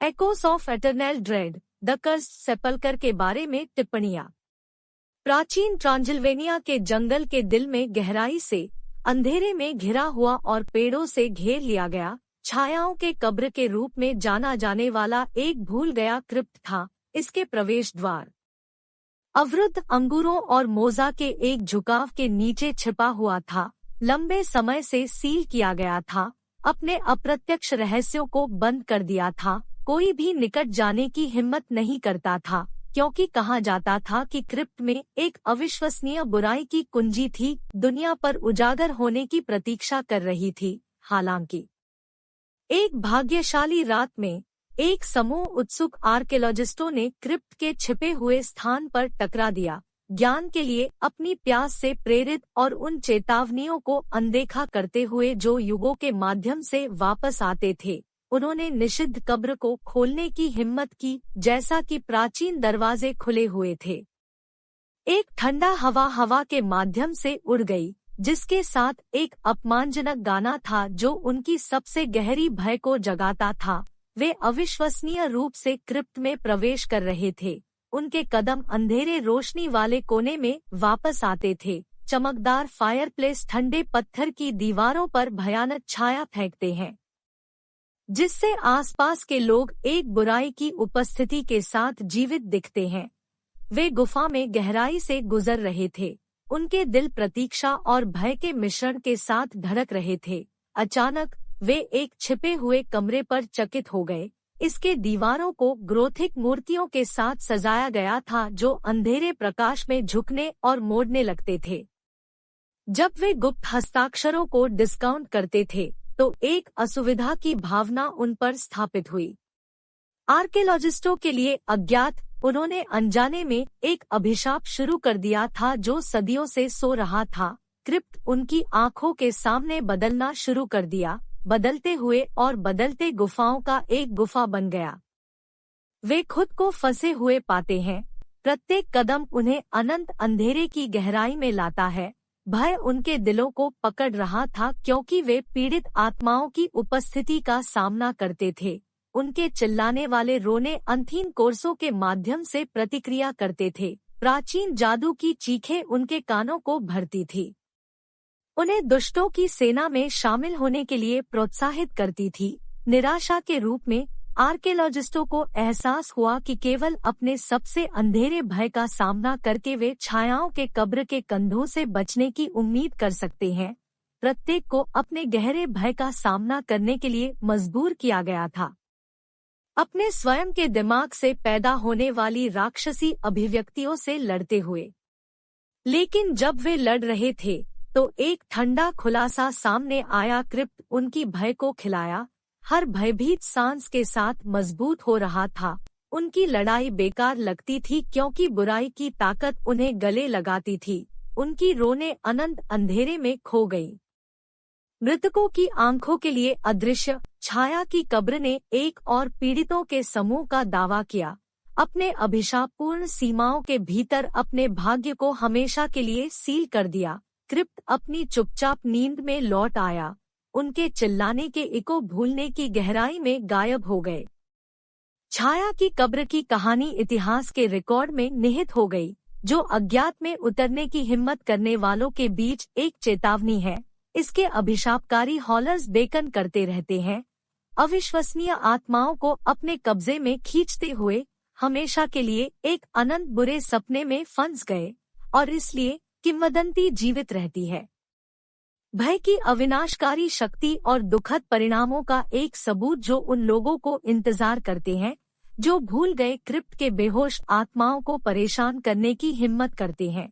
एकोस of eternal dread, the cursed sepulchre के बारे में टिप्पणियां। प्राचीन ट्रांसिल्वेनिया के जंगल के दिल में गहराई से अंधेरे में घिरा हुआ और पेड़ों से घेर लिया गया, छायाओं के कब्र के रूप में जाना जाने वाला एक भूल गया क्रिप्ट था। इसके प्रवेश द्वार अवरुद्ध अंगूरों और मोजा के एक झुकाव के नीचे छिपा हुआ था, लंबे समय से सील किया गया था, अपने अप्रत्यक्ष रहस्यों को बंद कर दिया था। कोई भी निकट जाने की हिम्मत नहीं करता था, क्योंकि कहा जाता था कि क्रिप्ट में एक अविश्वसनीय बुराई की कुंजी थी, दुनिया पर उजागर होने की प्रतीक्षा कर रही थी। हालांकि एक भाग्यशाली रात में एक समूह उत्सुक आर्कियोलॉजिस्टों ने क्रिप्ट के छिपे हुए स्थान पर टकरा दिया। ज्ञान के लिए अपनी प्यास से प्रेरित और उन चेतावनियों को अनदेखा करते हुए जो युगों के माध्यम से वापस आते थे, उन्होंने निषिद्ध कब्र को खोलने की हिम्मत की, जैसा कि प्राचीन दरवाजे खुले हुए थे। एक ठंडा हवा के माध्यम से उड़ गई, जिसके साथ एक अपमानजनक गाना था जो उनकी सबसे गहरी भय को जगाता था। वे अविश्वसनीय रूप से क्रिप्ट में प्रवेश कर रहे थे। उनके कदम अंधेरे रोशनी वाले कोने में वापस आते थे। चमकदार फायरप्लेस ठंडे पत्थर की दीवारों पर भयानक छाया फेंकते हैं, जिससे आसपास के लोग एक बुराई की उपस्थिति के साथ जीवित दिखते हैं। वे गुफा में गहराई से गुजर रहे थे। उनके दिल प्रतीक्षा और भय के मिश्रण के साथ धड़क रहे थे। अचानक वे एक छिपे हुए कमरे पर चकित हो गए। इसके दीवारों को ग्रोथिक मूर्तियों के साथ सजाया गया था, जो अंधेरे प्रकाश में झुकने और मोड़ने लगते थे। जब वे गुप्त हस्ताक्षरों को डिस्काउंट करते थे, तो एक असुविधा की भावना उन पर स्थापित हुई। आर्कियोलॉजिस्टों के लिए अज्ञात, उन्होंने अनजाने में एक अभिशाप शुरू कर दिया था जो सदियों से सो रहा था। क्रिप्ट उनकी आंखों के सामने बदलना शुरू कर दिया, बदलते हुए और बदलते गुफाओं का एक गुफा बन गया। वे खुद को फंसे हुए पाते हैं। प्रत्येक कदम उन्हें अनंत अंधेरे की गहराई में लाता है। भय उनके दिलों को पकड़ रहा था, क्योंकि वे पीड़ित आत्माओं की उपस्थिति का सामना करते थे। उनके चिल्लाने वाले रोने अंतहीन कोर्सों के माध्यम से प्रतिक्रिया करते थे। प्राचीन जादू की चीखें उनके कानों को भरती थी, उन्हें दुष्टों की सेना में शामिल होने के लिए प्रोत्साहित करती थी। निराशा के रूप में आर्कियोलॉजिस्टों को एहसास हुआ कि केवल अपने सबसे अंधेरे भय का सामना करके वे छायाओं के कब्र के कंधों से बचने की उम्मीद कर सकते हैं। प्रत्येक को अपने गहरे भय का सामना करने के लिए मजबूर किया गया था, अपने स्वयं के दिमाग से पैदा होने वाली राक्षसी अभिव्यक्तियों से लड़ते हुए। लेकिन जब वे लड़ रहे थे, तो एक ठंडा खुलासा सामने आया। क्रिप्ट उनकी भय को खिलाया, हर भयभीत सांस के साथ मजबूत हो रहा था। उनकी लड़ाई बेकार लगती थी, क्योंकि बुराई की ताकत उन्हें गले लगाती थी। उनकी रोने अनंत अंधेरे में खो गई। मृतकों की आंखों के लिए अदृश्य छाया की कब्र ने एक और पीड़ितों के समूह का दावा किया, अपने अभिशापपूर्ण सीमाओं के भीतर अपने भाग्य को हमेशा के लिए सील कर दिया। क्रिप्ट अपनी चुपचाप नींद में लौट आया। उनके चिल्लाने के इको भूलने की गहराई में गायब हो गए। छाया की कब्र की कहानी इतिहास के रिकॉर्ड में निहित हो गई, जो अज्ञात में उतरने की हिम्मत करने वालों के बीच एक चेतावनी है। इसके अभिशापकारी हॉलर्स बेकन करते रहते हैं, अविश्वसनीय आत्माओं को अपने कब्जे में खींचते हुए हमेशा के लिए एक अनंत बुरे सपने में फंस गए, और इसलिए किंवदंती जीवित रहती है। भय की अविनाशकारी शक्ति और दुखद परिणामों का एक सबूत जो उन लोगों को इंतजार करते हैं, जो भूल गए क्रिप्ट के बेहोश आत्माओं को परेशान करने की हिम्मत करते हैं।